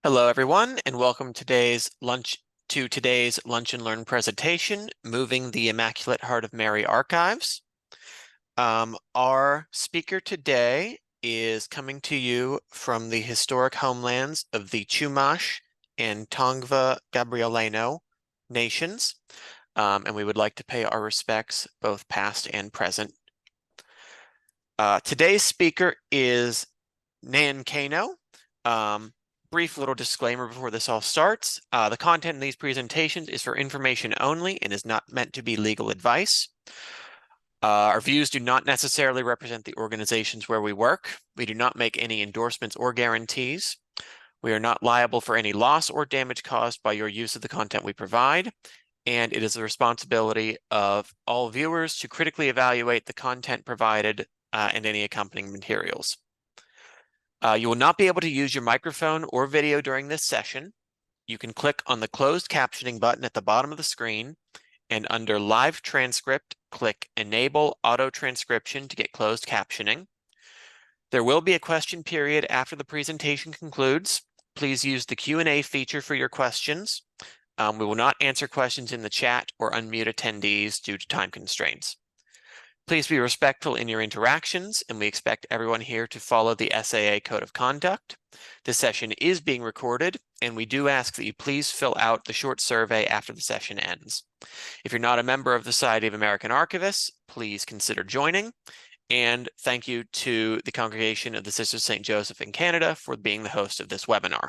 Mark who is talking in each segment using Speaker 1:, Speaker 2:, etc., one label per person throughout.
Speaker 1: Hello, everyone, and welcome to today's Lunch and Learn presentation, Moving the Immaculate Heart of Mary Archives. Our speaker today is coming to you from the historic homelands of the Chumash and Tongva Gabrielino nations, and we would like to pay our respects both past and present. Today's speaker is Nan Cano. Brief little disclaimer before this all starts. The content in these presentations is for information only and is not meant to be legal advice. Our views do not necessarily represent the organizations where we work. We do not make any endorsements or guarantees. We are not liable for any loss or damage caused by your use of the content we provide, and it is the responsibility of all viewers to critically evaluate the content provided and any accompanying materials. You will not be able to use your microphone or video during this session. You can click on the closed captioning button at the bottom of the screen, and under Live Transcript, click Enable Auto Transcription to get closed captioning. There will be a question period after the presentation concludes. Please use the Q&A feature for your questions. We will not answer questions in the chat or unmute attendees due to time constraints. Please be respectful in your interactions, and we expect everyone here to follow the SAA Code of Conduct. This session is being recorded, and we do ask that you please fill out the short survey after the session ends. If you're not a member of the Society of American Archivists, please consider joining. And thank you to the Congregation of the Sisters of St. Joseph in Canada for being the host of this webinar.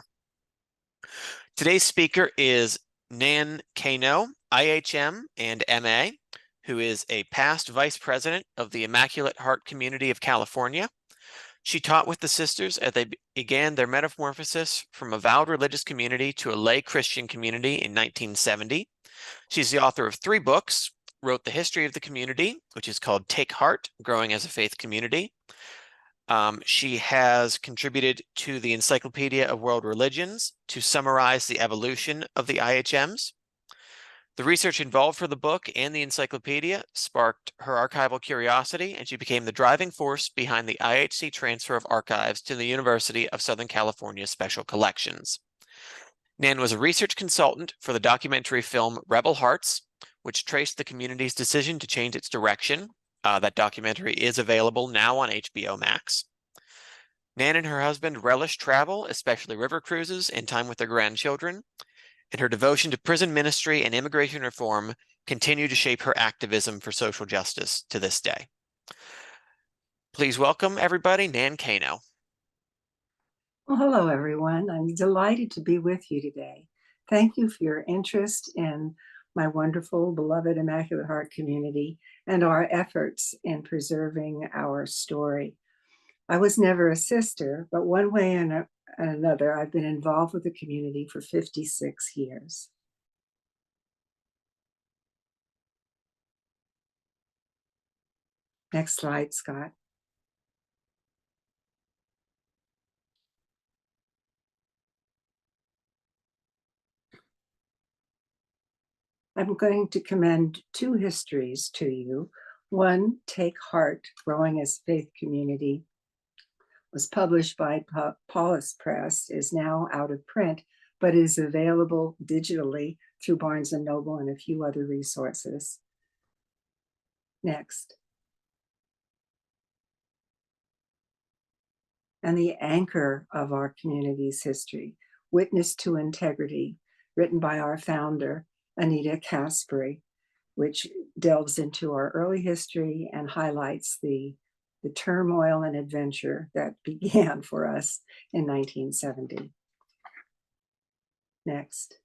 Speaker 1: Today's speaker is Nan Cano, IHM and MA, who is a past vice president of the Immaculate Heart Community of California. She taught with the sisters as they began their metamorphosis from a vowed religious community to a lay Christian community in 1970. She's the author of 3 books, wrote the history of the community, which is called Take Heart, Growing as a Faith Community. She has contributed to the Encyclopedia of World Religions to summarize the evolution of the IHMs. The research involved for the book and the encyclopedia sparked her archival curiosity, and she became the driving force behind the IHC transfer of archives to the University of Southern California Special Collections. Nan was a research consultant for the documentary film Rebel Hearts, which traced the community's decision to change its direction. That documentary is available now on HBO Max. Nan and her husband relish travel, especially river cruises and time with their grandchildren, and her devotion to prison ministry and immigration reform continue to shape her activism for social justice to this day. Please welcome, everybody, Nan Cano.
Speaker 2: Well, hello, everyone. I'm delighted to be with you today. Thank you for your interest in my wonderful, beloved Immaculate Heart community and our efforts in preserving our story. I was never a sister, but one way and another, I've been involved with the community for 56 years. Next slide, Scott. I'm going to commend 2 histories to you. One, Take Heart, Growing as a Faith Community, was published by Paulus Press, is now out of print, but is available digitally through Barnes & Noble and a few other resources. Next. And the anchor of our community's history, Witness to Integrity, written by our founder, Anita Caspary, which delves into our early history and highlights the turmoil and adventure that began for us in 1970. Next.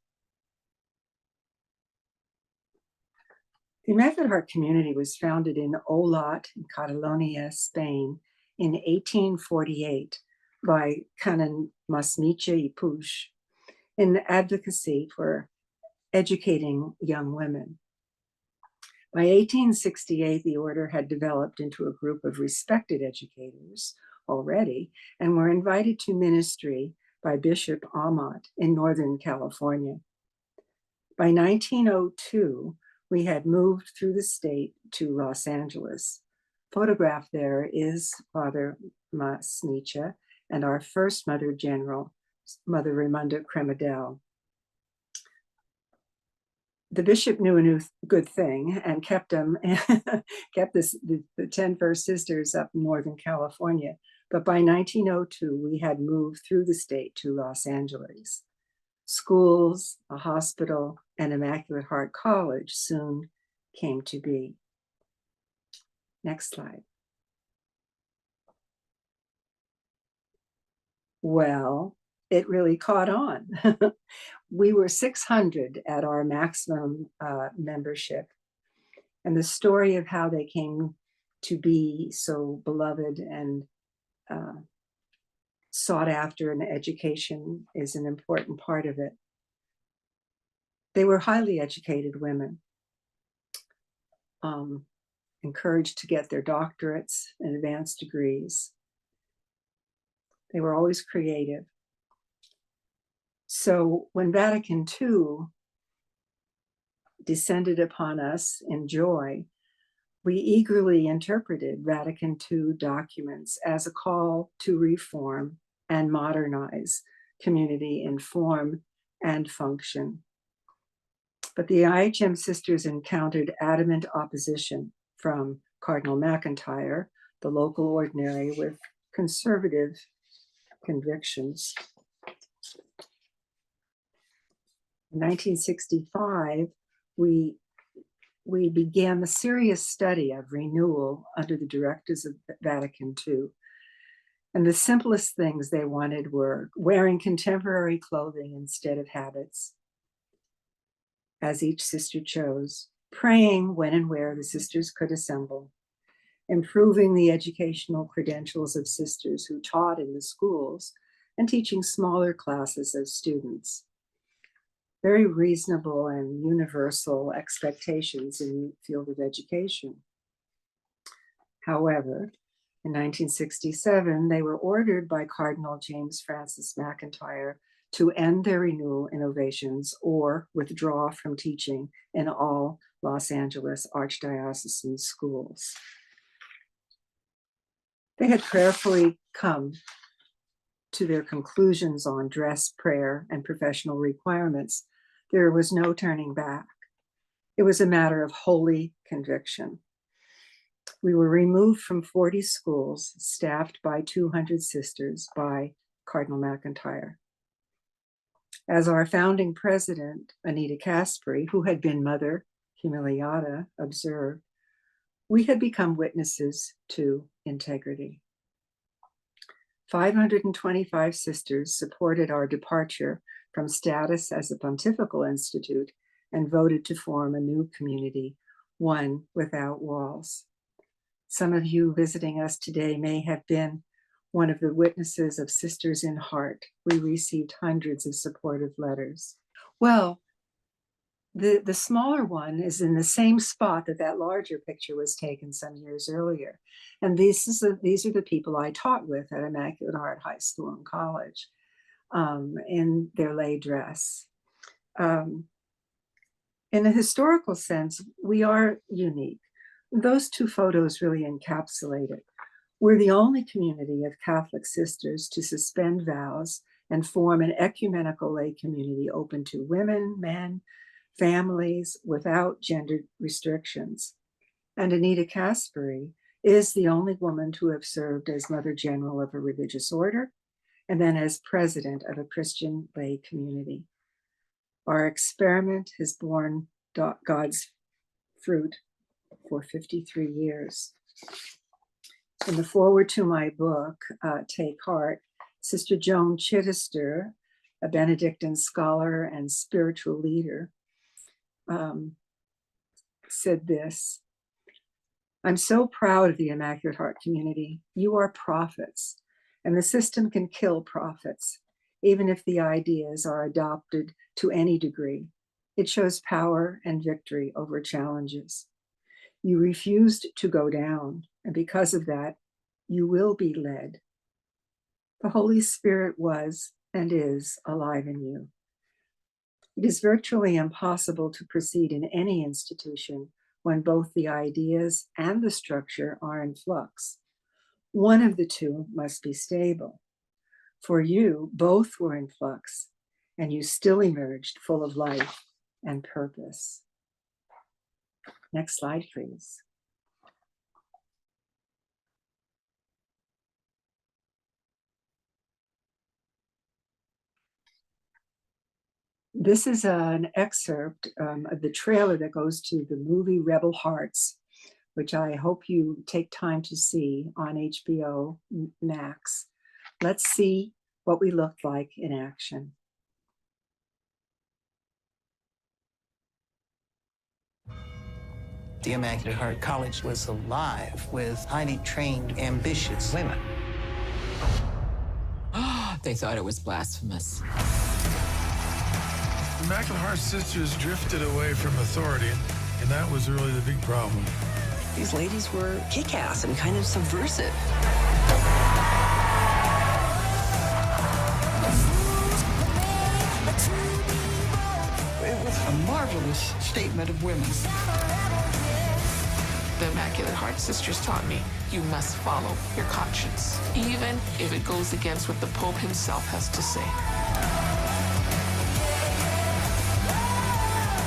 Speaker 2: The Immaculate Heart community was founded in Olot, in Catalonia, Spain, in 1848 by Canon Masniche y Puig in advocacy for educating young women. By 1868, the order had developed into a group of respected educators already and were invited to ministry by Bishop Amat in Northern California. By 1902, we had moved through the state to Los Angeles. Photographed there is Father Masniche and our first Mother General, Mother Raimunda Cremadel. The bishop knew a new good thing and kept them, kept the 10 First Sisters up in Northern California. But by 1902, we had moved through the state to Los Angeles. Schools, a hospital, and Immaculate Heart College soon came to be. Next slide. Well, it really caught on. We were 600 at our maximum membership. And the story of how they came to be so beloved and sought after in education is an important part of it. They were highly educated women, encouraged to get their doctorates and advanced degrees. They were always creative. So when Vatican II descended upon us in joy, we eagerly interpreted Vatican II documents as a call to reform and modernize community in form and function. But the IHM sisters encountered adamant opposition from Cardinal McIntyre, the local ordinary with conservative convictions. In 1965, we began the serious study of renewal under the directives of Vatican II. And the simplest things they wanted were wearing contemporary clothing instead of habits, as each sister chose, praying when and where the sisters could assemble, improving the educational credentials of sisters who taught in the schools, and teaching smaller classes of students. Very reasonable and universal expectations in the field of education. However, in 1967, they were ordered by Cardinal James Francis McIntyre to end their renewal innovations or withdraw from teaching in all Los Angeles archdiocesan schools. They had prayerfully come to their conclusions on dress, prayer, and professional requirements. There was no turning back. It was a matter of holy conviction. We were removed from 40 schools, staffed by 200 sisters by Cardinal McIntyre. As our founding president, Anita Caspary, who had been Mother Humiliata, observed, we had become witnesses to integrity. 525 sisters supported our departure from status as a pontifical institute and voted to form a new community, one without walls. Some of you visiting us today may have been one of the witnesses of Sisters in Heart. We received hundreds of supportive letters. Well, the smaller one is in the same spot that larger picture was taken some years earlier. And these are the people I taught with at Immaculate Heart High School and College in their lay dress. In a historical sense, we are unique. Those two photos really encapsulate it. We're the only community of Catholic sisters to suspend vows and form an ecumenical lay community open to women, men, families without gender restrictions. And Anita Caspary is the only woman to have served as Mother General of a religious order and then as president of a Christian lay community. Our experiment has borne God's fruit for 53 years. In the foreword to my book, Take Heart, Sister Joan Chittister, a Benedictine scholar and spiritual leader, said this: I'm so proud of the Immaculate Heart community. You are prophets, and the system can kill prophets, even if the ideas are adopted to any degree. It shows power and victory over challenges. You refused to go down, and because of that, you will be led. The Holy Spirit was and is alive in you. It is virtually impossible to proceed in any institution when both the ideas and the structure are in flux. One of the two must be stable. For you, both were in flux, and you still emerged full of life and purpose. Next slide, please. This is an excerpt of the trailer that goes to the movie Rebel Hearts, which I hope you take time to see on HBO Max. Let's see what we looked like in action.
Speaker 3: The Immaculate Heart College was alive with highly trained, ambitious women.
Speaker 4: They thought it was blasphemous.
Speaker 5: Immaculate Heart Sisters drifted away from authority, and that was really the big problem.
Speaker 6: These ladies were kick-ass and kind of subversive.
Speaker 3: It was a marvelous statement of women.
Speaker 4: The Immaculate Heart Sisters taught me you must follow your conscience, even if it goes against what the Pope himself has to say.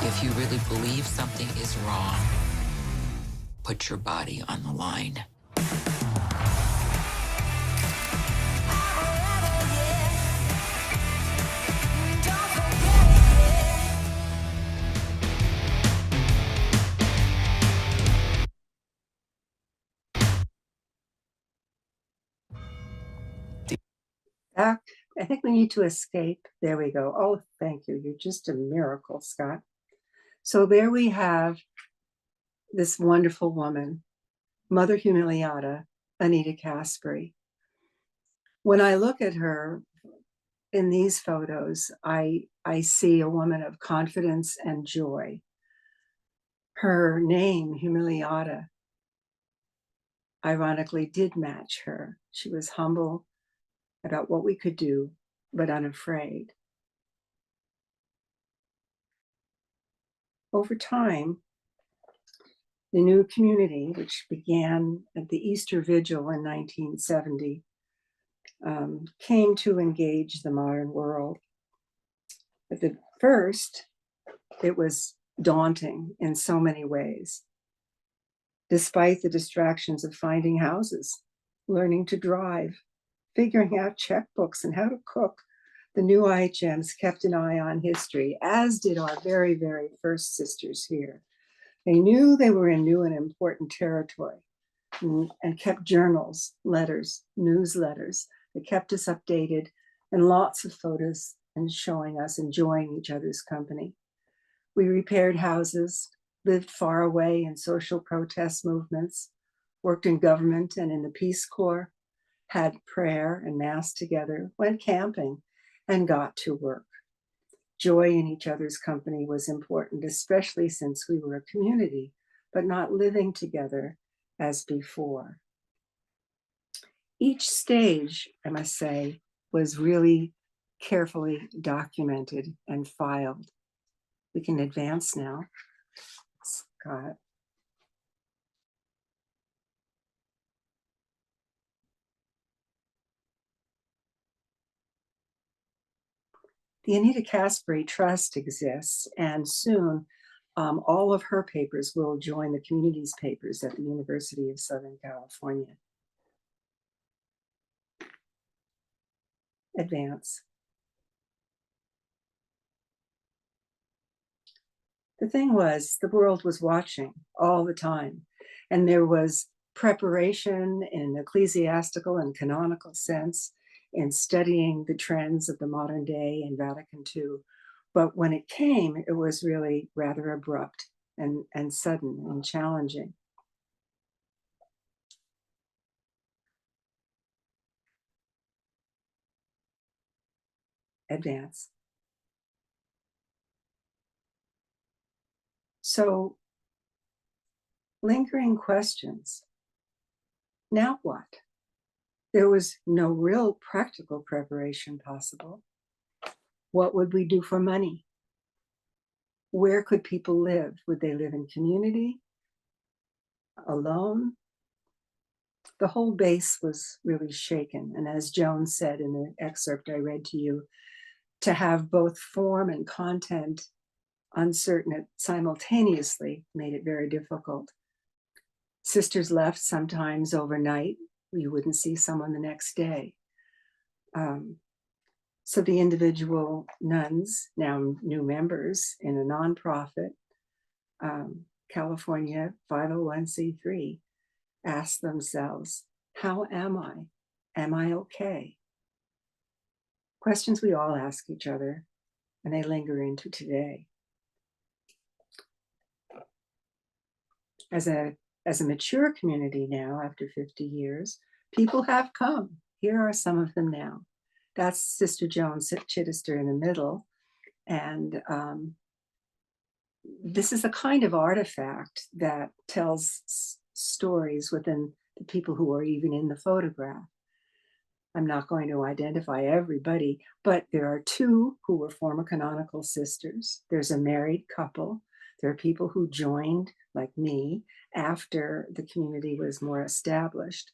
Speaker 4: If you really believe something is wrong, put your body on the line.
Speaker 2: I think we need to escape. There we go. Oh, thank you. You're just a miracle, Scott. So there we have this wonderful woman, Mother Humiliata, Anita Caspary. When I look at her in these photos, I see a woman of confidence and joy. Her name, Humiliata, ironically did match her. She was humble about what we could do, but unafraid. Over time, the new community, which began at the Easter Vigil in 1970, came to engage the modern world. At the first, it was daunting in so many ways. Despite the distractions of finding houses, learning to drive, figuring out checkbooks and how to cook, the new IHMs kept an eye on history, as did our very, very first sisters here. They knew they were in new and important territory and kept journals, letters, newsletters that kept us updated, and lots of photos and showing us enjoying each other's company. We repaired houses, lived far away in social protest movements, worked in government and in the Peace Corps, had prayer and mass together, went camping, and got to work. Joy in each other's company was important, especially since we were a community, but not living together as before. Each stage, I must say, was really carefully documented and filed. We can advance now. Scott. The Anita Caspary Trust exists, and soon all of her papers will join the community's papers at the University of Southern California. Advance. The thing was, the world was watching all the time, and there was preparation in an ecclesiastical and canonical sense in studying the trends of the modern day in Vatican II. But when it came, it was really rather abrupt and sudden and challenging. Advance. So, lingering questions. Now what? There was no real practical preparation possible. What would we do for money? Where could people live? Would they live in community? Alone? the whole base was really shaken. And as Joan said in the excerpt I read to you, to have both form and content uncertain simultaneously made it very difficult. Sisters left sometimes overnight. You wouldn't see someone the next day. So the individual nuns, now new members in a nonprofit, California 501c3, asked themselves, how am I? Am I okay? Questions we all ask each other, and they linger into today. As a mature community now, after 50 years, people have come. Here are some of them now. That's Sister Joan Chittister in the middle. And this is a kind of artifact that tells stories within the people who are even in the photograph. I'm not going to identify everybody, but there are two who were former canonical sisters. There's a married couple. There are people who joined, like me, after the community was more established.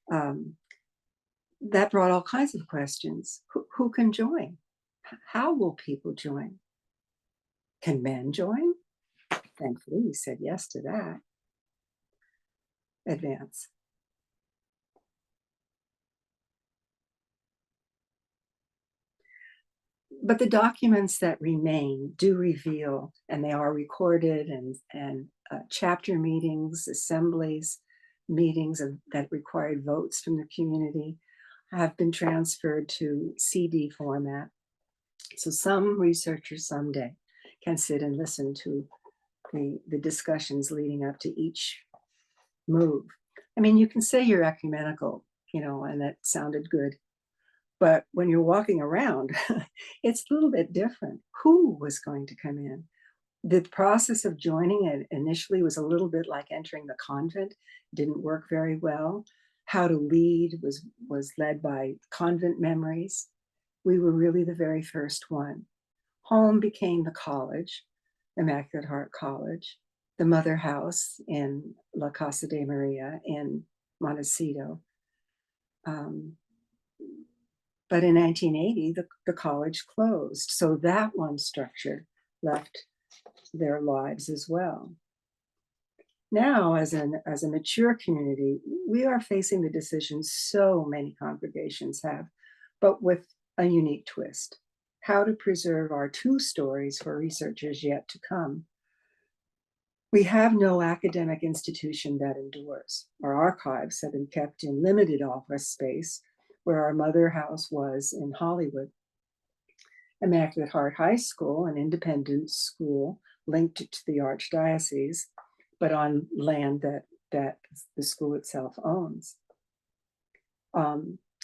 Speaker 2: That brought all kinds of questions. Who can join? How will people join? Can men join? Thankfully, we said yes to that. Advance. But the documents that remain do reveal, and they are recorded, and chapter meetings, assemblies, meetings that required votes from the community have been transferred to CD format. So some researchers someday can sit and listen to the discussions leading up to each move. I mean, you can say you're ecumenical, and that sounded good. But when you're walking around, it's a little bit different. Who was going to come in? The process of joining it initially was a little bit like entering the convent. Didn't work very well. How to lead was led by convent memories. We were really the very first one. Home became the college, Immaculate Heart College, the mother house in La Casa de Maria in Montecito. But in 1980, the college closed. So that one structure left their lives as well. Now, as a mature community, we are facing the decisions so many congregations have, but with a unique twist. How to preserve our two stories for researchers yet to come. We have no academic institution that endures. Our archives have been kept in limited office space, where our mother house was in Hollywood. Immaculate Heart High School, an independent school linked to the Archdiocese, but on land that the school itself owns.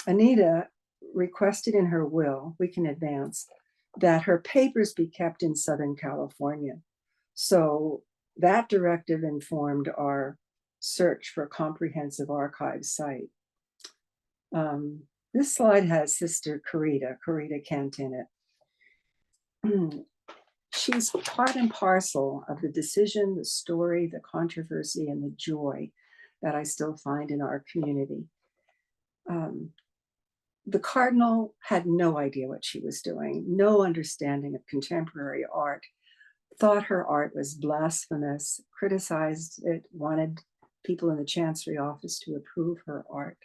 Speaker 2: Anita requested in her will, we can advance, that her papers be kept in Southern California. So that directive informed our search for a comprehensive archive site. This slide has Sister Carita Kent in it. She's part and parcel of the decision, the story, the controversy, and the joy that I still find in our community. The Cardinal had no idea what she was doing, no understanding of contemporary art, thought her art was blasphemous, criticized it, wanted people in the Chancery office to approve her art.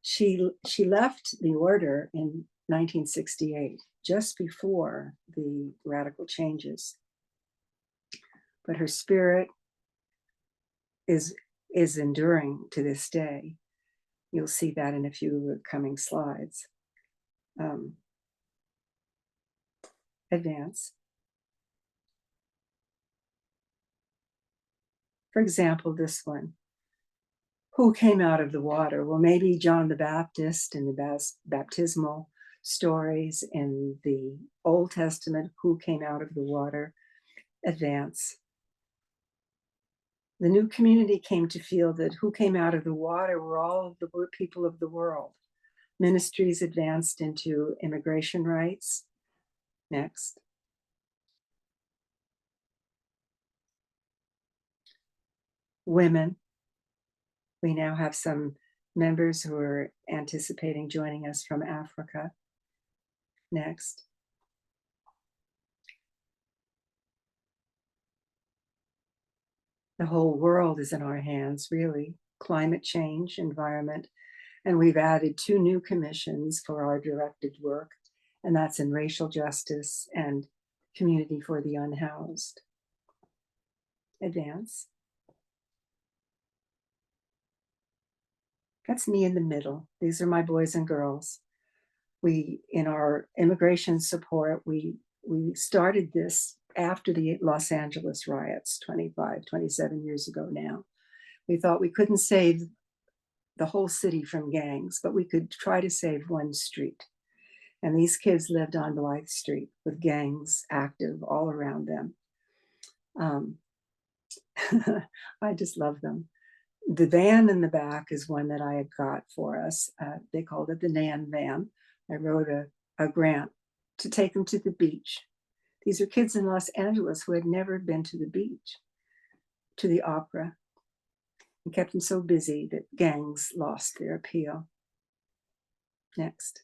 Speaker 2: She left the order in 1968, just before the radical changes. But her spirit is enduring to this day. You'll see that in a few of the coming slides. Advance. For example, this one. Who came out of the water? Well, maybe John the Baptist and the baptismal stories in the Old Testament, who came out of the water. Advance. The new community came to feel that who came out of the water were all of the people of the world. Ministries advanced into immigration rights. Next. Women. We now have some members who are anticipating joining us from Africa. Next. The whole world is in our hands, really. Climate change, environment, and we've added 2 new commissions for our directed work, and that's in racial justice and community for the unhoused. Advance. That's me in the middle. These are my boys and girls. We, in our immigration support, we started this after the Los Angeles riots 27 years ago now. We thought we couldn't save the whole city from gangs, but we could try to save one street. And these kids lived on Blythe Street with gangs active all around them. I just love them. The van in the back is one that I had got for us. They called it the Nan van. I wrote a grant to take them to the beach. These are kids in Los Angeles who had never been to the beach, to the opera, and kept them so busy that gangs lost their appeal. Next.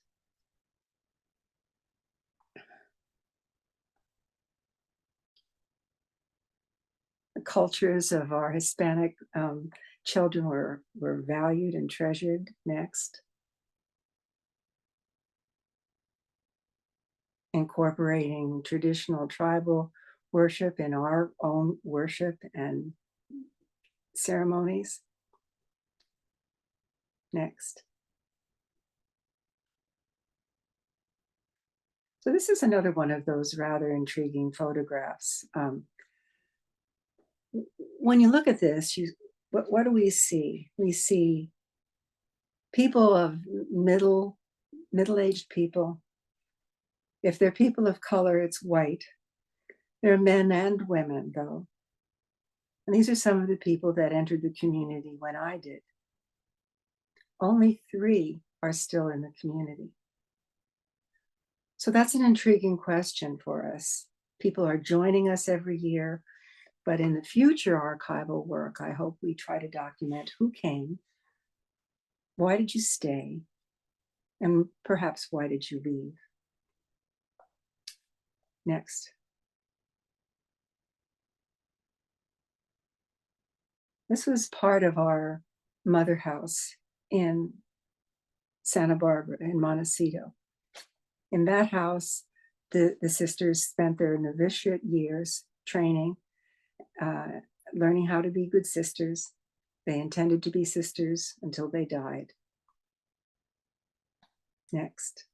Speaker 2: The cultures of our Hispanic children were valued and treasured. Next. Incorporating traditional tribal worship in our own worship and ceremonies. Next. So this is another one of those rather intriguing photographs. When you look at this, what do we see? We see people of middle-aged people. If they're people of color, it's white. They're men and women, though. And these are some of the people that entered the community when I did. Only 3 are still in the community. So that's an intriguing question for us. People are joining us every year, but in the future archival work, I hope we try to document who came, why did you stay, and perhaps why did you leave? Next. This was part of our mother house in Santa Barbara, in Montecito. In that house, the sisters spent their novitiate years training, learning how to be good sisters. They intended to be sisters until they died. Next.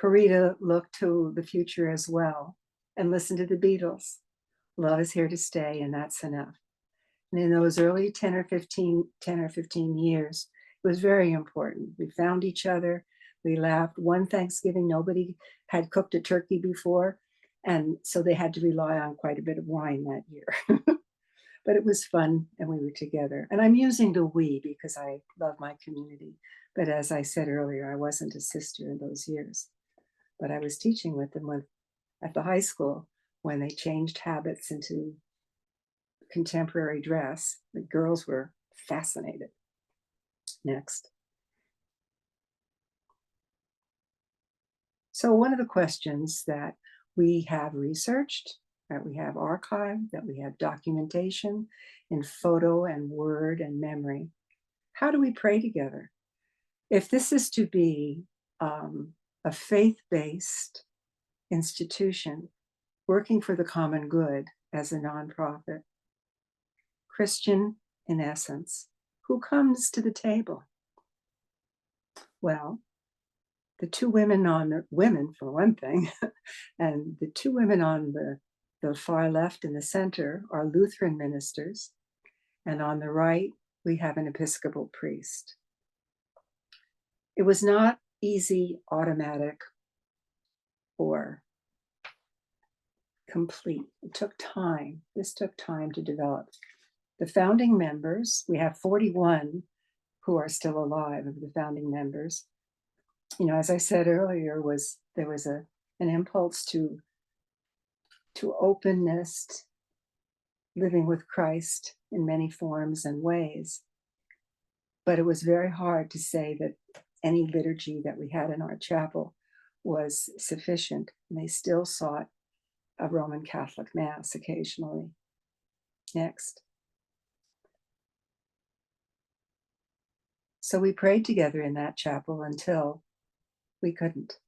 Speaker 2: Corita looked to the future as well and listened to the Beatles. Love is here to stay, and that's enough. And in those early 10 or 15 years, it was very important. We found each other. We laughed. One Thanksgiving, nobody had cooked a turkey before, and so they had to rely on quite a bit of wine that year. But it was fun, and we were together. And I'm using the we because I love my community. But as I said earlier, I wasn't a sister in those years. But I was teaching with them at the high school when they changed habits into contemporary dress. The girls were fascinated. Next. So one of the questions that we have researched, that we have archived, that we have documentation in photo and word and memory, how do we pray together? If this is to be a faith-based institution working for the common good as a nonprofit, Christian in essence, who comes to the table? Well, the 2 women women for one thing, and the 2 women on the far left in the center are Lutheran ministers, and on the right, we have an Episcopal priest. It was not easy, automatic, or complete. It took time. This took time to develop. The founding members, we have 41 who are still alive of the founding members. You know, as I said earlier, there was an impulse to openness living with Christ in many forms and ways. But it was very hard to say that any liturgy that we had in our chapel was sufficient. And they still sought a Roman Catholic Mass occasionally. Next. So we prayed together in that chapel until we couldn't.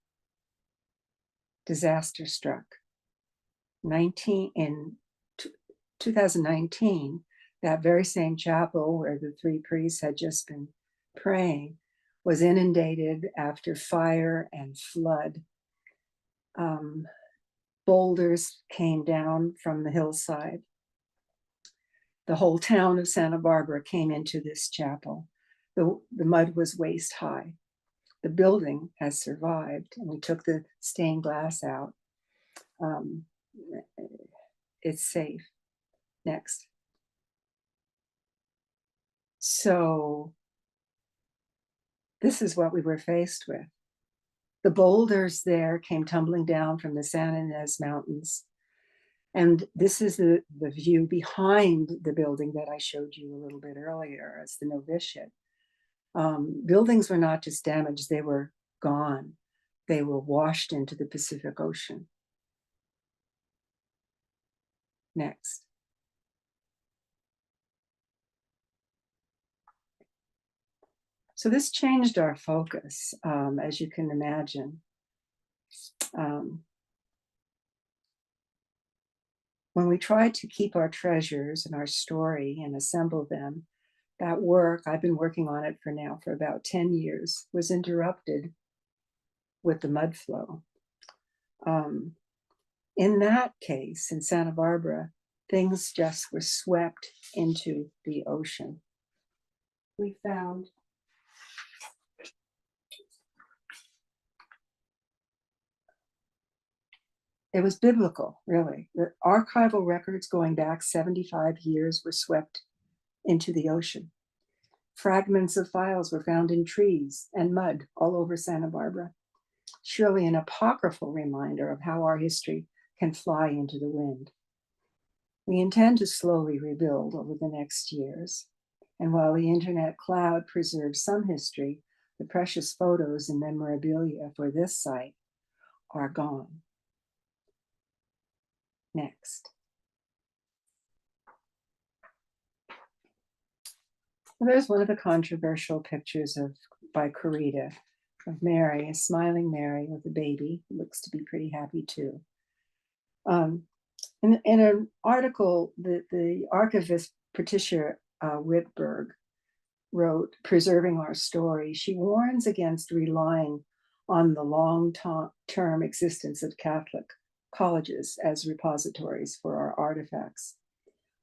Speaker 2: Disaster struck. In 2019, that very same chapel where the three priests had just been praying was inundated after fire and flood. Boulders came down from the hillside. The whole town of Santa Barbara came into this chapel. The mud was waist high. The building has survived, and we took the stained glass out. It's safe. Next. So this is what we were faced with. The boulders there came tumbling down from the San Ynez Mountains. And this is the view behind the building that I showed you a little bit earlier as the novitiate. Buildings were not just damaged, they were gone. They were washed into the Pacific Ocean. Next. So this changed our focus, as you can imagine. When we tried to keep our treasures and our story and assemble them, that work, I've been working on it for about 10 years, was interrupted with the mud flow. In that case, in Santa Barbara, things just were swept into the ocean. We found it was biblical, really. The archival records going back 75 years were swept into the ocean. Fragments of files were found in trees and mud all over Santa Barbara. Surely an apocryphal reminder of how our history can fly into the wind. We intend to slowly rebuild over the next years. And while the internet cloud preserves some history, the precious photos and memorabilia for this site are gone. Next. Well, there's one of the controversial pictures by Corita of Mary, a smiling Mary with a baby, who looks to be pretty happy too. In an article that the archivist Patricia Whitberg wrote, Preserving Our Story, she warns against relying on the long-term existence of Catholic colleges as repositories for our artifacts.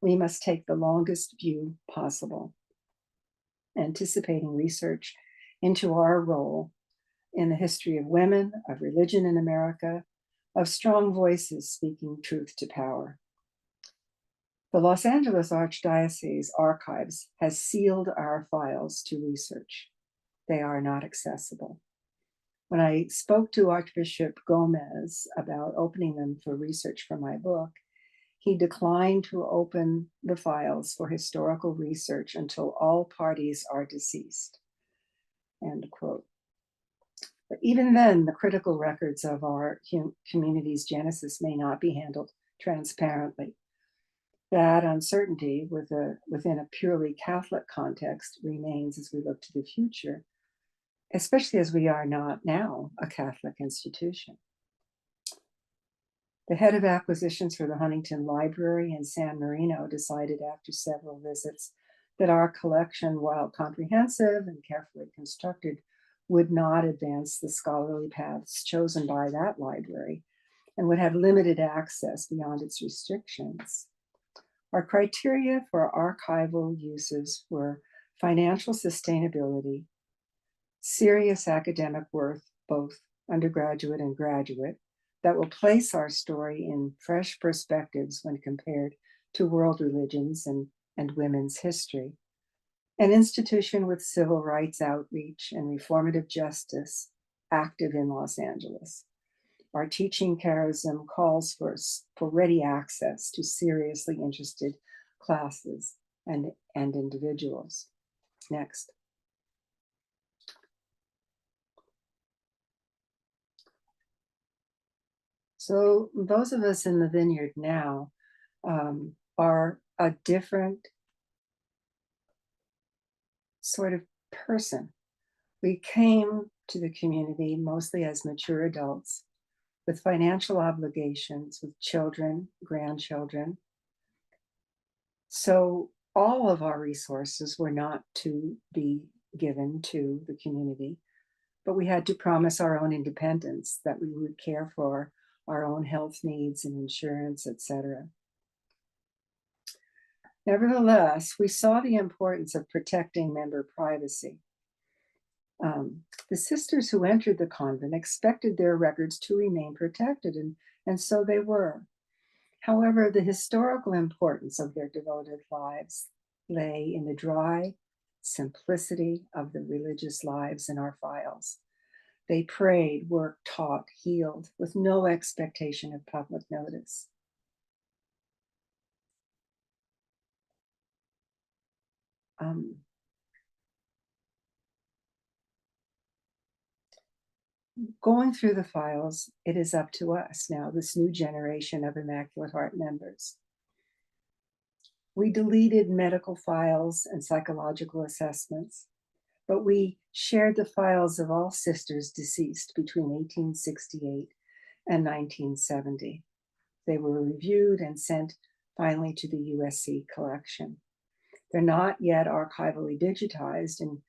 Speaker 2: We must take the longest view possible, anticipating research into our role in the history of women, of religion in America, of strong voices speaking truth to power. The Los Angeles Archdiocese Archives has sealed our files to research. They are not accessible. When I spoke to Archbishop Gomez about opening them for research for my book, he declined to open the files for historical research until all parties are deceased. End quote. But even then, the critical records of our community's genesis may not be handled transparently. That uncertainty within a purely Catholic context remains as we look to the future, especially as we are not now a Catholic institution. The head of acquisitions for the Huntington Library in San Marino decided after several visits that our collection, while comprehensive and carefully constructed, would not advance the scholarly paths chosen by that library and would have limited access beyond its restrictions. Our criteria for archival uses were financial sustainability, serious academic worth, both undergraduate and graduate, that will place our story in fresh perspectives when compared to world religions and women's history. An institution with civil rights outreach and reformative justice active in Los Angeles. Our teaching charism calls for ready access to seriously interested classes, and individuals. Next. So those of us in the vineyard now are a different sort of person. We came to the community mostly as mature adults with financial obligations, with children, grandchildren. So all of our resources were not to be given to the community, but we had to promise our own independence, that we would care for our own health needs and insurance, etc. Nevertheless, we saw the importance of protecting member privacy. The sisters who entered the convent expected their records to remain protected, and so they were. However, the historical importance of their devoted lives lay in the dry simplicity of the religious lives in our files. They prayed, worked, taught, healed, with no expectation of public notice. Going through the files, it is up to us now, this new generation of Immaculate Heart members. We deleted medical files and psychological assessments, but we shared the files of all sisters deceased between 1868 and 1970. They were reviewed and sent finally to the USC collection. They're not yet archivally digitized and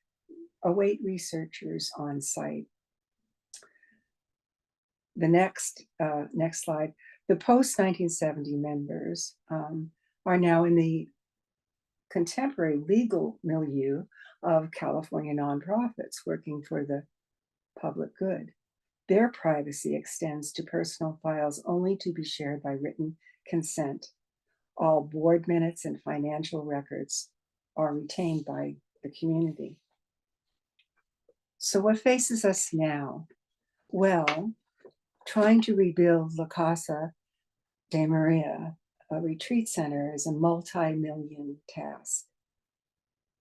Speaker 2: await researchers on site. The next slide. The post-1970 members are now in the contemporary legal milieu of California nonprofits working for the public good. Their privacy extends to personal files only to be shared by written consent. All board minutes and financial records are retained by the community. So what faces us now? Well, trying to rebuild La Casa de Maria, a retreat center, is a multi-million task.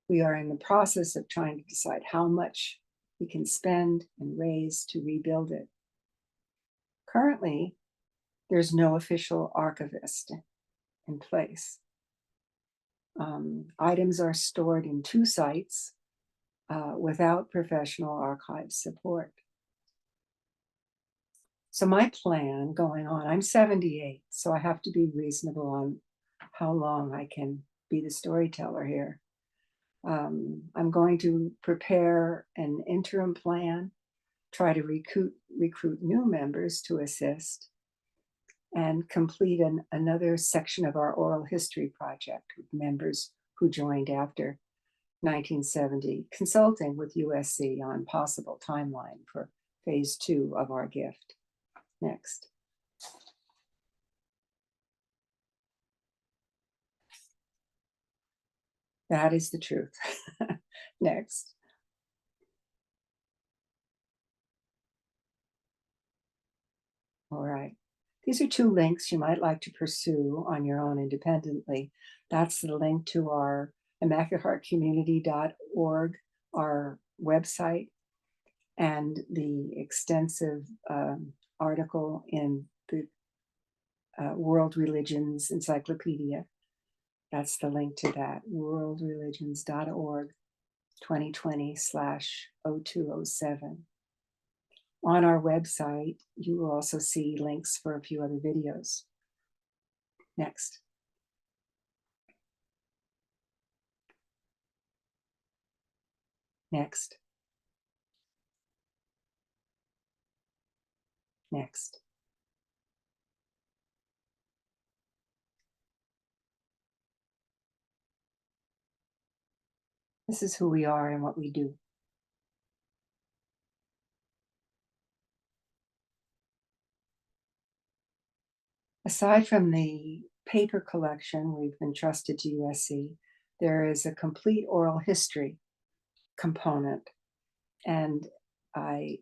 Speaker 2: We are in the process of trying to decide how much we can spend and raise to rebuild it. Currently, there's no official archivist in place. Items are stored in 2 sites without professional archive support. So my plan going on, I'm 78, so I have to be reasonable on how long I can be the storyteller here. I'm going to prepare an interim plan, try to recruit new members to assist, and complete another section of our oral history project with members who joined after 1970, consulting with USC on possible timeline for phase 2 of our gift. Next. That is the truth. Next. All right. These are 2 links you might like to pursue on your own independently. That's the link to our immaculateheartcommunity.org, our website, and the extensive article in the World Religions Encyclopedia. That's the link to that, worldreligions.org, 2020/0207. On our website, you will also see links for a few other videos. Next. Next. Next. This is who we are and what we do. Aside from the paper collection we've entrusted to USC, there is a complete oral history component. And I'm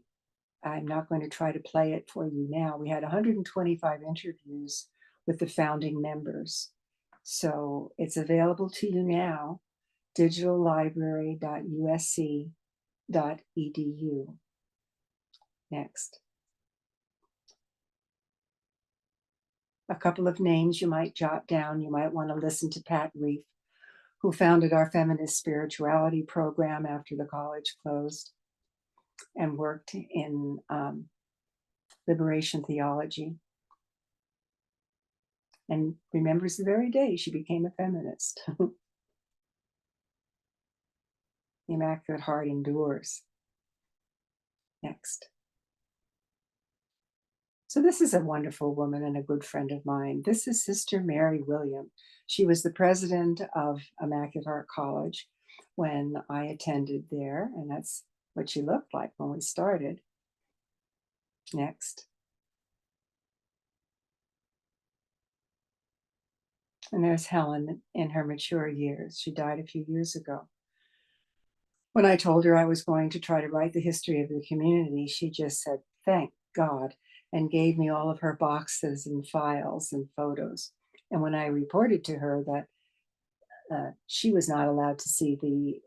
Speaker 2: not going to try to play it for you now. We had 125 interviews with the founding members. So it's available to you now, digitallibrary.usc.edu. Next. A couple of names you might jot down. You might want to listen to Pat Reef, who founded our feminist spirituality program after the college closed and worked in liberation theology, and remembers the very day she became a feminist. The Immaculate Heart endures. Next. So this is a wonderful woman and a good friend of mine. This is Sister Mary William. She was the president of Immaculate Heart College when I attended there, and that's what she looked like when we started. Next. And there's Helen in her mature years. She died a few years ago. When I told her I was going to try to write the history of the community, she just said, "Thank God," and gave me all of her boxes and files and photos. And when I reported to her that she was not allowed to see the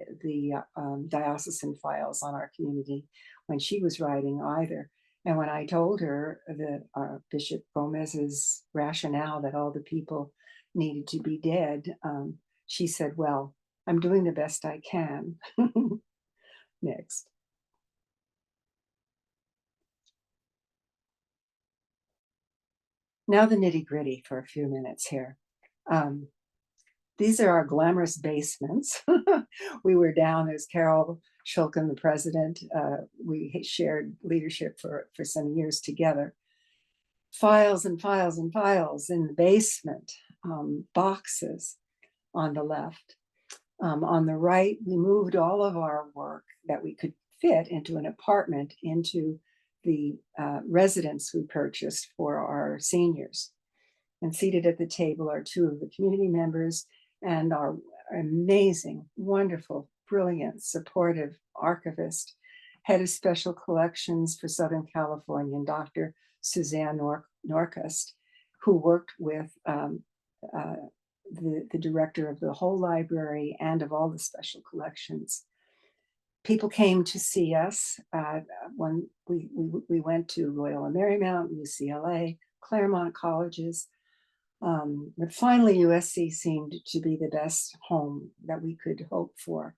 Speaker 2: diocesan files on our community when she was writing either. And when I told her that Bishop Gomez's rationale that all the people needed to be dead, she said, "Well, I'm doing the best I can." Next. Now the nitty gritty for a few minutes here. These are our glamorous basements. We were down as Carol Shulkin, the president. We shared leadership for some years together. Files and files and files in the basement, boxes on the left. On the right, we moved all of our work that we could fit into an apartment into the residence we purchased for our seniors. And seated at the table are two of the community members and our amazing, wonderful, brilliant, supportive archivist, head of special collections for Southern California, and Dr. Suzanne Norcust, who worked with the director of the whole library and of all the special collections. People came to see us when we went to Loyola Marymount, UCLA, Claremont colleges. But finally, USC seemed to be the best home that we could hope for.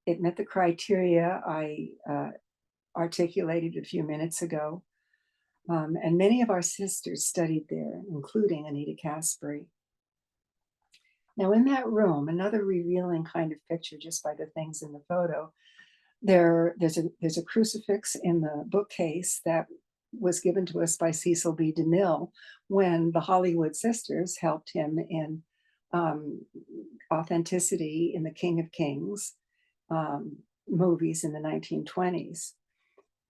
Speaker 2: It met the criteria I articulated a few minutes ago. And many of our sisters studied there, including Anita Caspary. Now in that room, another revealing kind of picture just by the things in the photo, there's a crucifix in the bookcase that was given to us by Cecil B. DeMille when the Hollywood sisters helped him in Authenticity in the King of Kings movies in the 1920s.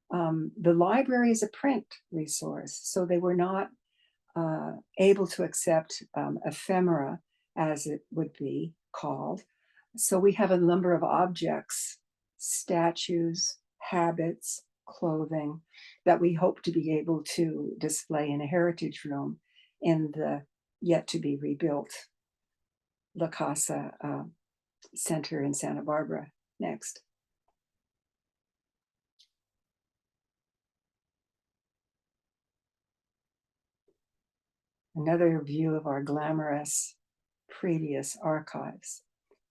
Speaker 2: The library is a print resource, so they were not able to accept ephemera, as it would be called. So we have a number of objects, statues, habits, clothing that we hope to be able to display in a heritage room in the yet to be rebuilt La Casa Center in Santa Barbara. Next. Another view of our glamorous previous archives.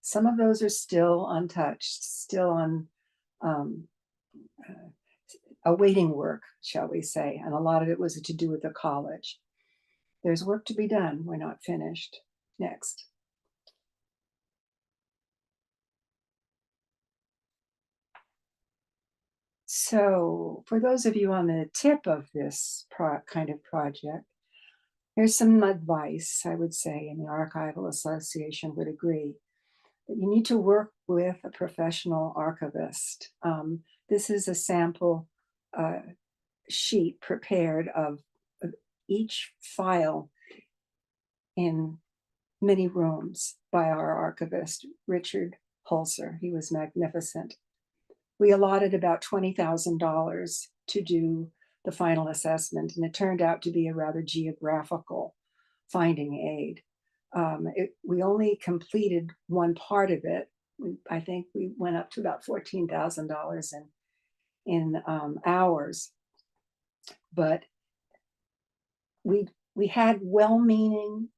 Speaker 2: Some of those are still untouched, still on awaiting work, shall we say, and a lot of it was to do with the college. There's work to be done. We're not finished. Next. So for those of you on the tip of this kind of project, here's some advice, I would say, and the Archival Association would agree, that you need to work with a professional archivist. This is a sample sheet prepared of each file in many rooms by our archivist, Richard Holzer. He was magnificent. We allotted about $20,000 to do the final assessment, and it turned out to be a rather geographical finding aid. We only completed one part of it. I think we went up to about $14,000 in hours, but we had well-meaning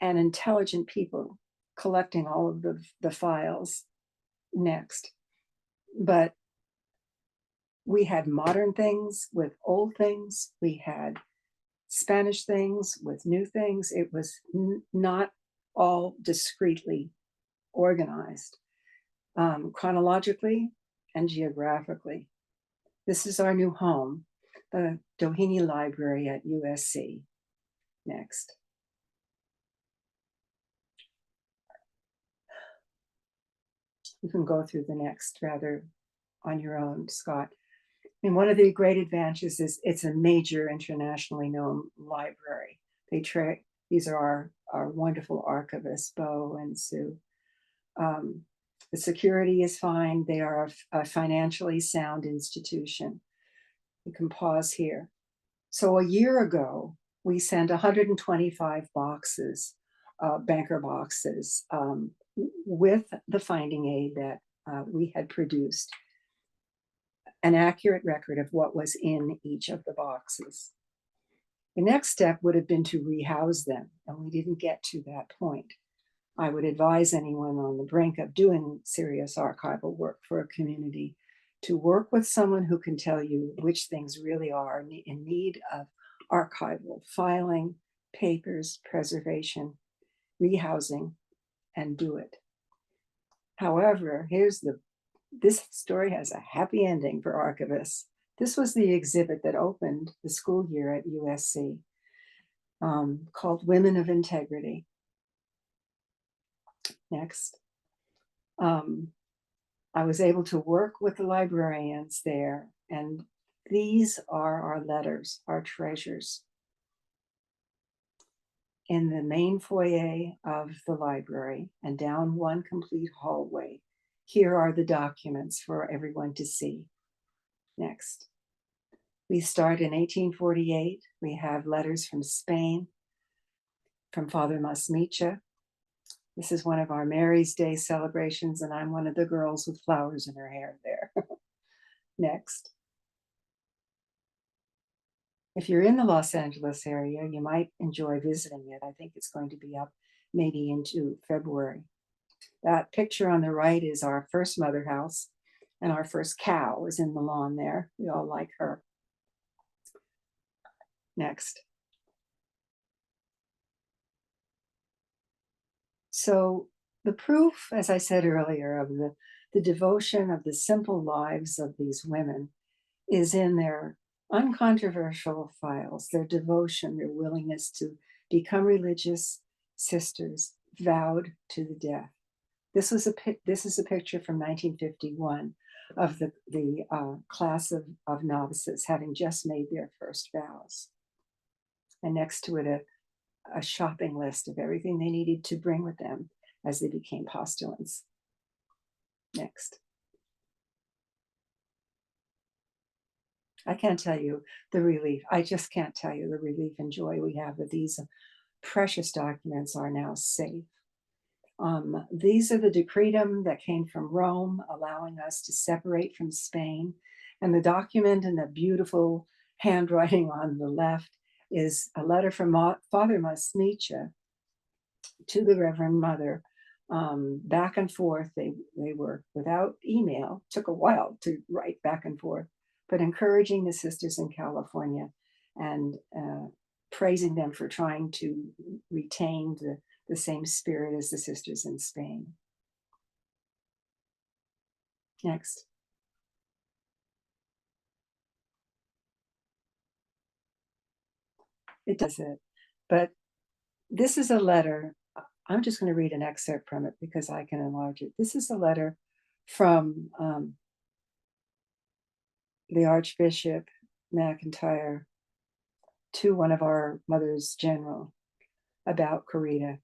Speaker 2: and intelligent people collecting all of the files next. But we had modern things with old things. We had Spanish things with new things. It was not all discreetly organized, chronologically and geographically. This is our new home, the Doheny Library at USC. Next. You can go through the next rather on your own, Scott. I mean, one of the great advantages is it's a major internationally known library. These are our wonderful archivists, Bo and Sue. The security is fine. They are a financially sound institution. You can pause here. So a year ago, we sent 125 boxes, banker boxes, with the finding aid that we had produced, an accurate record of what was in each of the boxes. The next step would have been to rehouse them, and we didn't get to that point. I would advise anyone on the brink of doing serious archival work for a community to work with someone who can tell you which things really are in need of archival, filing, papers, preservation, rehousing, and do it. However, this story has a happy ending for archivists. This was the exhibit that opened the school year at USC, called Women of Integrity. Next. I was able to work with the librarians there, and these are our letters, our treasures. In the main foyer of the library and down one complete hallway, here are the documents for everyone to see. Next. We start in 1848. We have letters from Spain, from Father Masmicha. This is one of our Mary's Day celebrations, and I'm one of the girls with flowers in her hair there. Next. If you're in the Los Angeles area, you might enjoy visiting it. I think it's going to be up maybe into February. That picture on the right is our first mother house, and our first cow is in the lawn there. We all like her. Next. So the proof, as I said earlier, of the devotion of the simple lives of these women is in their uncontroversial files, their devotion, their willingness to become religious sisters, vowed to the death. This is a picture from 1951 of the class of novices having just made their first vows. And next to it, a shopping list of everything they needed to bring with them as they became postulants. Next. I can't tell you the relief. I just can't tell you the relief and joy we have that these precious documents are now safe. These are the decretum that came from Rome, allowing us to separate from Spain. And the document in the beautiful handwriting on the left is a letter from Father Masmicha to the Reverend Mother. Back and forth, they were without email, took a while to write back and forth, but encouraging the sisters in California and praising them for trying to retain the same spirit as the sisters in Spain. Next. It does it. But this is a letter. I'm just going to read an excerpt from it because I can enlarge it. This is a letter from the Archbishop McIntyre to one of our Mothers General about Corita.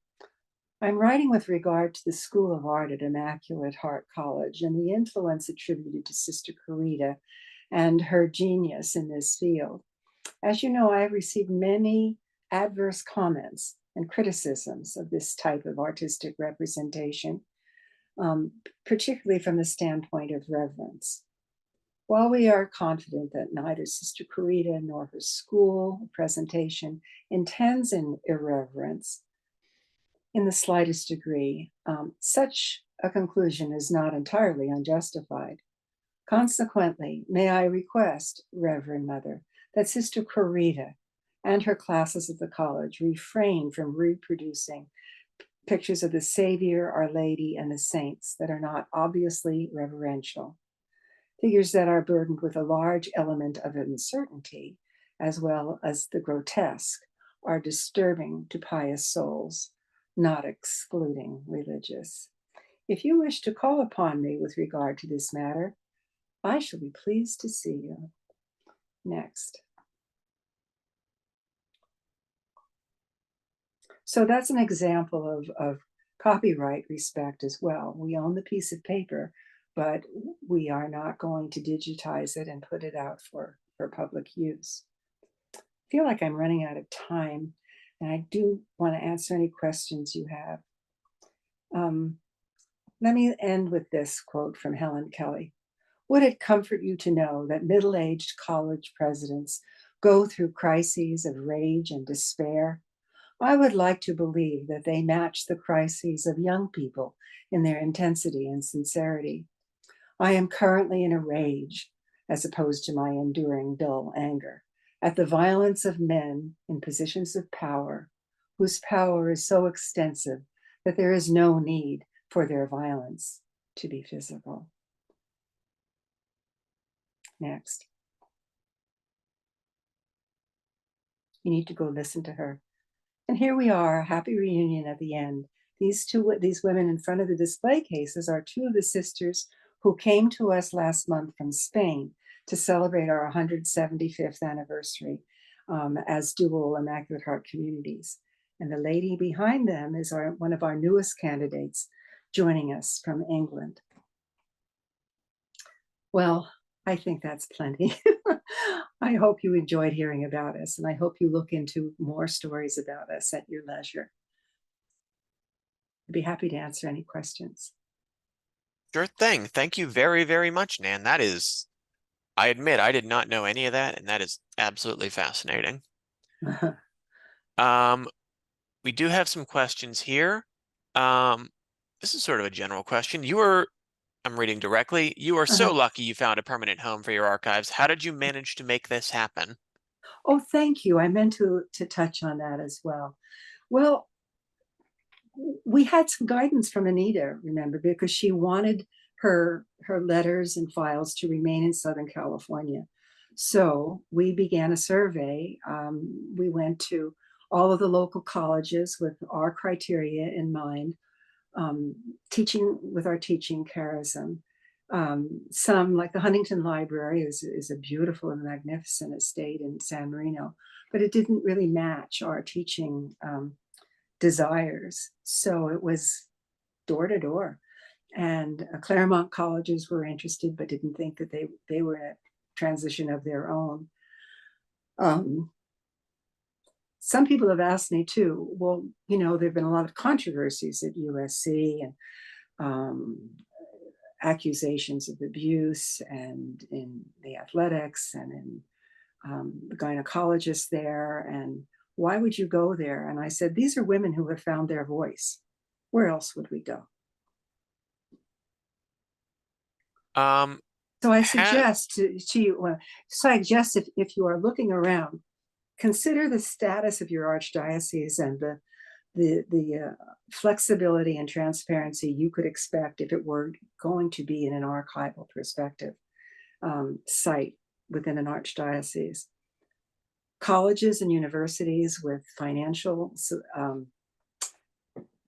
Speaker 2: I'm writing with regard to the School of Art at Immaculate Heart College and the influence attributed to Sister Corita and her genius in this field. As you know, I have received many adverse comments and criticisms of this type of artistic representation, particularly from the standpoint of reverence. While we are confident that neither Sister Corita nor her school or presentation intends in irreverence in the slightest degree, such a conclusion is not entirely unjustified. Consequently, may I request, Reverend Mother, that Sister Corita and her classes at the college refrain from reproducing pictures of the Savior, Our Lady, and the saints that are not obviously reverential. Figures that are burdened with a large element of uncertainty, as well as the grotesque, are disturbing to pious souls, not excluding religious. If you wish to call upon me with regard to this matter, I shall be pleased to see you. Next. So that's an example of copyright respect as well. We own the piece of paper, but we are not going to digitize it and put it out for public use. I feel like I'm running out of time, and I do want to answer any questions you have. Let me end with this quote from Helen Kelly. Would it comfort you to know that middle-aged college presidents go through crises of rage and despair? I would like to believe that they match the crises of young people in their intensity and sincerity. I am currently in a rage, as opposed to my enduring dull anger, at the violence of men in positions of power, whose power is so extensive that there is no need for their violence to be physical. Next. You need to go listen to her. And here we are, a happy reunion at the end. These women in front of the display cases are two of the sisters who came to us last month from Spain to celebrate our 175th anniversary as dual Immaculate Heart communities. And the lady behind them is one of our newest candidates joining us from England. Well, I think that's plenty. I hope you enjoyed hearing about us, and I hope you look into more stories about us at your leisure. I'd be happy to answer any questions.
Speaker 1: Sure thing. Thank you very, very much, Nan. That is, I admit, I did not know any of that, and that is absolutely fascinating. We do have some questions here. This is sort of a general question. I'm reading directly. You are so lucky you found a permanent home for your archives. How did you manage to make this happen?
Speaker 2: Oh, thank you. I meant to touch on that as well. Well, we had some guidance from Anita, remember, because she wanted her letters and files to remain in Southern California. So we began a survey. We went to all of the local colleges with our criteria in mind, teaching with our teaching charism. Some, like the Huntington Library, is a beautiful and magnificent estate in San Marino, but it didn't really match our teaching desires. So it was door to door. And Claremont colleges were interested, but didn't think that they were in a transition of their own. Some people have asked me too, well, you know, there've been a lot of controversies at USC and accusations of abuse and in the athletics and in the gynecologists there, and why would you go there? And I said, these are women who have found their voice. Where else would we go? So I suggest to you, if you are looking around, consider the status of your archdiocese and the flexibility and transparency you could expect if it were going to be in an archival perspective site within an archdiocese. Colleges and universities with financial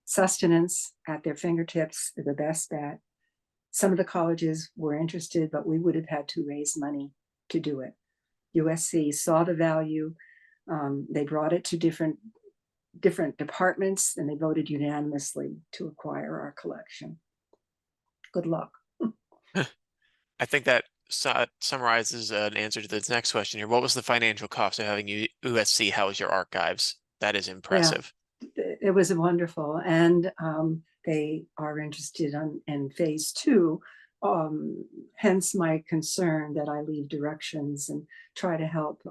Speaker 2: sustenance at their fingertips are the best bet. Some of the colleges were interested, but we would have had to raise money to do it. USC saw the value. They brought it to different departments, and they voted unanimously to acquire our collection. Good luck.
Speaker 1: I think that summarizes an answer to this next question here. What was the financial cost of having USC house your archives? That is impressive.
Speaker 2: Yeah. it was wonderful. And they are interested in phase 2. Hence my concern that I leave directions and try to help,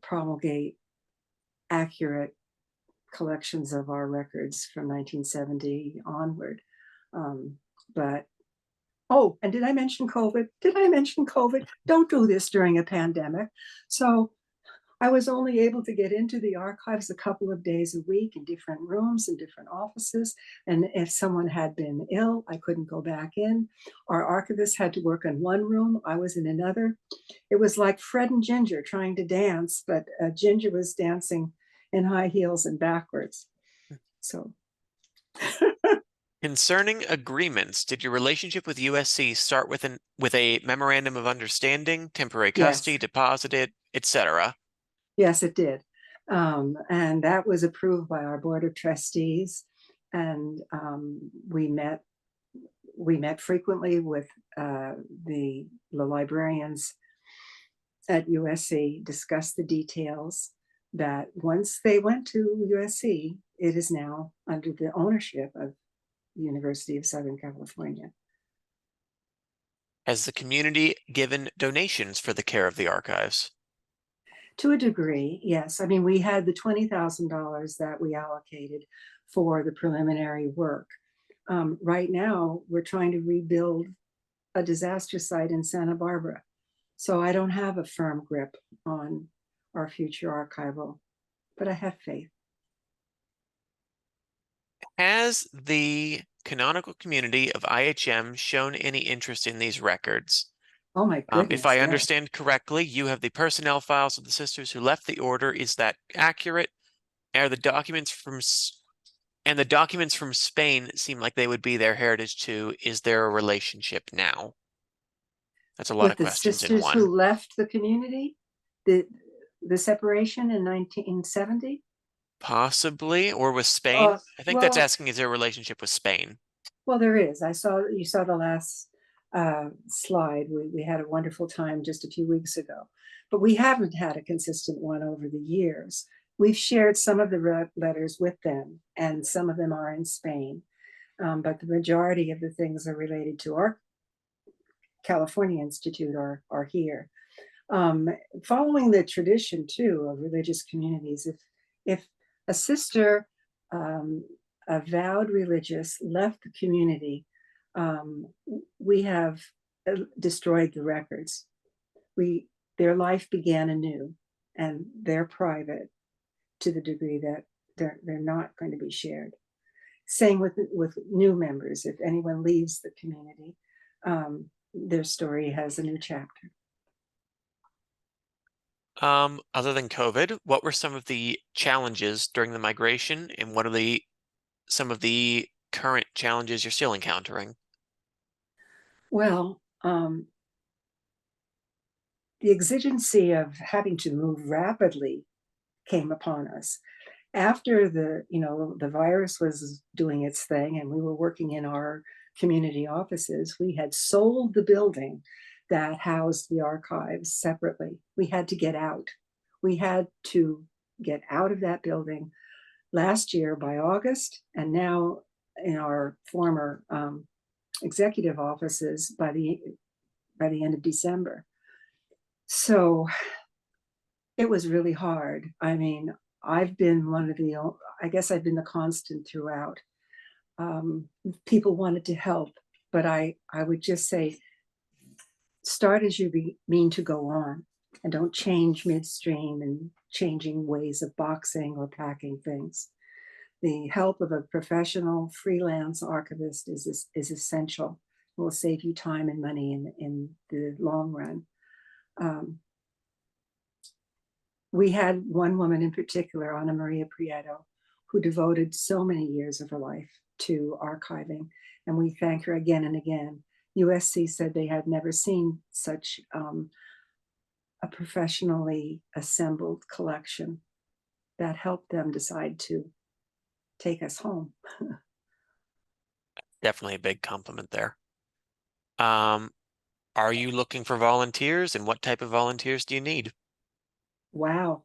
Speaker 2: promulgate accurate collections of our records from 1970 onward. Oh, and did I mention COVID? Did I mention COVID? Don't do this during a pandemic. So I was only able to get into the archives a couple of days a week in different rooms and different offices. And if someone had been ill, I couldn't go back in. Our archivists had to work in one room. I was in another. It was like Fred and Ginger trying to dance, but Ginger was dancing in high heels and backwards. So.
Speaker 1: Concerning agreements, did your relationship with USC start with a memorandum of understanding, temporary custody,
Speaker 2: Yes.
Speaker 1: deposited, etc.?
Speaker 2: Yes, it did. And that was approved by our board of trustees. And we met frequently with the librarians at USC, discussed the details, that once they went to USC, it is now under the ownership of the University of Southern California.
Speaker 1: Has the community given donations for the care of the archives?
Speaker 2: To a degree, yes. I mean, we had the $20,000 that we allocated for the preliminary work. Right now, we're trying to rebuild a disaster site in Santa Barbara. So I don't have a firm grip on our future archival, but I have faith.
Speaker 1: Has the canonical community of IHM shown any interest in these records?
Speaker 2: Oh my goodness.
Speaker 1: If I
Speaker 2: yes.
Speaker 1: understand correctly, you have the personnel files of the sisters who left the order. Is that accurate? Are the documents from Spain seem like they would be their heritage too? Is there a relationship now? That's a lot of questions in
Speaker 2: With the sisters
Speaker 1: one.
Speaker 2: who left the community, the separation in 1970?
Speaker 1: Possibly, or with Spain? I think that's
Speaker 2: well-
Speaker 1: asking, is there a relationship with Spain?
Speaker 2: Well, there is. You saw the last slide. We had a wonderful time just a few weeks ago, but we haven't had a consistent one over the years. We've shared some of the letters with them, and some of them are in Spain, but the majority of the things are related to our California Institute are here. Following the tradition too of religious communities, if a sister, a vowed religious, left the community, we have destroyed the records. Their life began anew, and they're private to the degree that they're not going to be shared. Same with new members. If anyone leaves the community, their story has a new chapter.
Speaker 1: Other than COVID, what were some of the challenges during the migration, and what are some of the current challenges you're still encountering?
Speaker 2: Well, the exigency of having to move rapidly came upon us. After the virus was doing its thing and we were working in our community offices, we had sold the building that housed the archives separately. We had to get out. We had to get out of that building last year by August, and now in our former executive offices by the end of December. So it was really hard. I mean, I've been I guess I've been the constant throughout. People wanted to help, but I would just say, start as you mean to go on, and don't change midstream and changing ways of boxing or packing things. The help of a professional freelance archivist is essential. It will save you time and money in the long run. We had one woman in particular, Ana Maria Prieto, who devoted so many years of her life to archiving, and we thank her again and again. USC said they had never seen such a professionally assembled collection that helped them decide to take us home.
Speaker 1: Definitely a big compliment there. Are you looking for volunteers, and what type of volunteers do you need?
Speaker 2: Wow.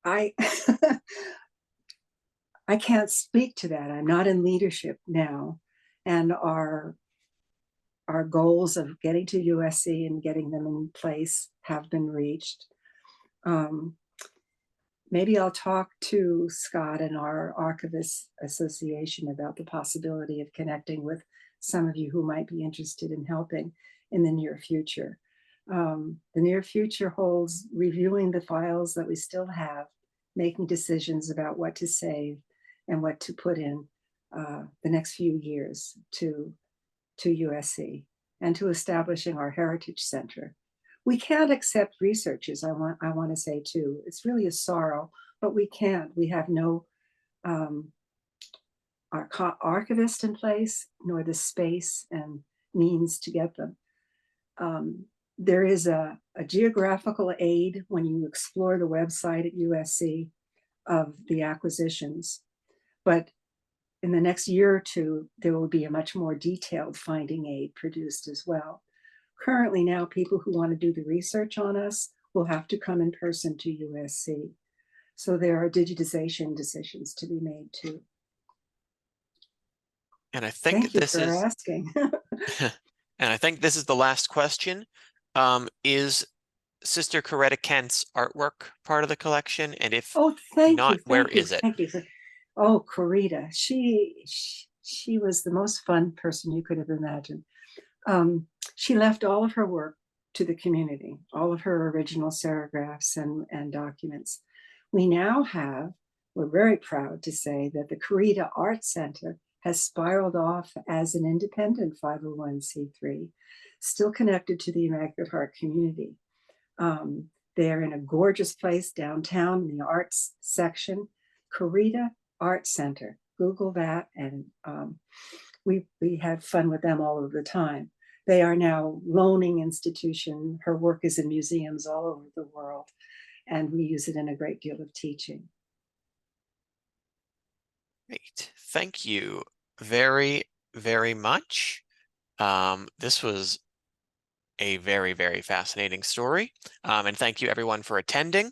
Speaker 2: I I can't speak to that. I'm not in leadership now, and our goals of getting to USC and getting them in place have been reached. Maybe I'll talk to Scott and our Archivists Association about the possibility of connecting with some of you who might be interested in helping in the near future. The near future holds reviewing the files that we still have, making decisions about what to save and what to put in the next few years to USC, and to establishing our Heritage Center. We can't accept researchers, I want to say too. It's really a sorrow, but we can't. We have no archivist in place, nor the space and means to get them. There is a geographical aid when you explore the website at USC of the acquisitions, but in the next year or two, there will be a much more detailed finding aid produced as well. Currently now, people who want to do the research on us will have to come in person to USC. So there are digitization decisions to be made too.
Speaker 1: And I think
Speaker 2: Thank you
Speaker 1: this
Speaker 2: for
Speaker 1: is
Speaker 2: asking.
Speaker 1: and I think this is the last question. Is Sister Coretta Kent's artwork part of the collection? And if
Speaker 2: Oh, thank
Speaker 1: not,
Speaker 2: you.
Speaker 1: where
Speaker 2: Thank you.
Speaker 1: is it?
Speaker 2: Thank you. Oh, Coretta, she was the most fun person you could have imagined. She left all of her work to the community, all of her original serigraphs and documents. We now have, we're very proud to say that the Coretta Art Center has spiraled off as an independent 501c3, still connected to the Immaculate Heart community. They're in a gorgeous place downtown in the arts section, Coretta Art Center. Google that, and we have fun with them all of the time. They are now loaning institution. Her work is in museums all over the world, and we use it in a great deal of teaching.
Speaker 1: Great. Thank you very, very much. This was a very, very fascinating story. And thank you everyone for attending.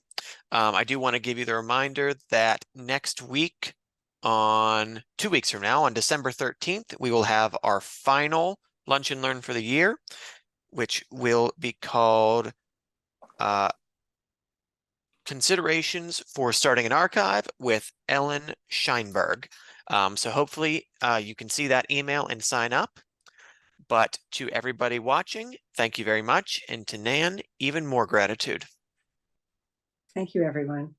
Speaker 1: I do want to give you the reminder that next week, on 2 weeks from now, on December 13th, we will have our final Lunch and Learn for the year, which will be called Considerations for Starting an Archive with Ellen Scheinberg. So hopefully you can see that email and sign up. But to everybody watching, thank you very much. And to Nan, even more gratitude.
Speaker 2: Thank you, everyone.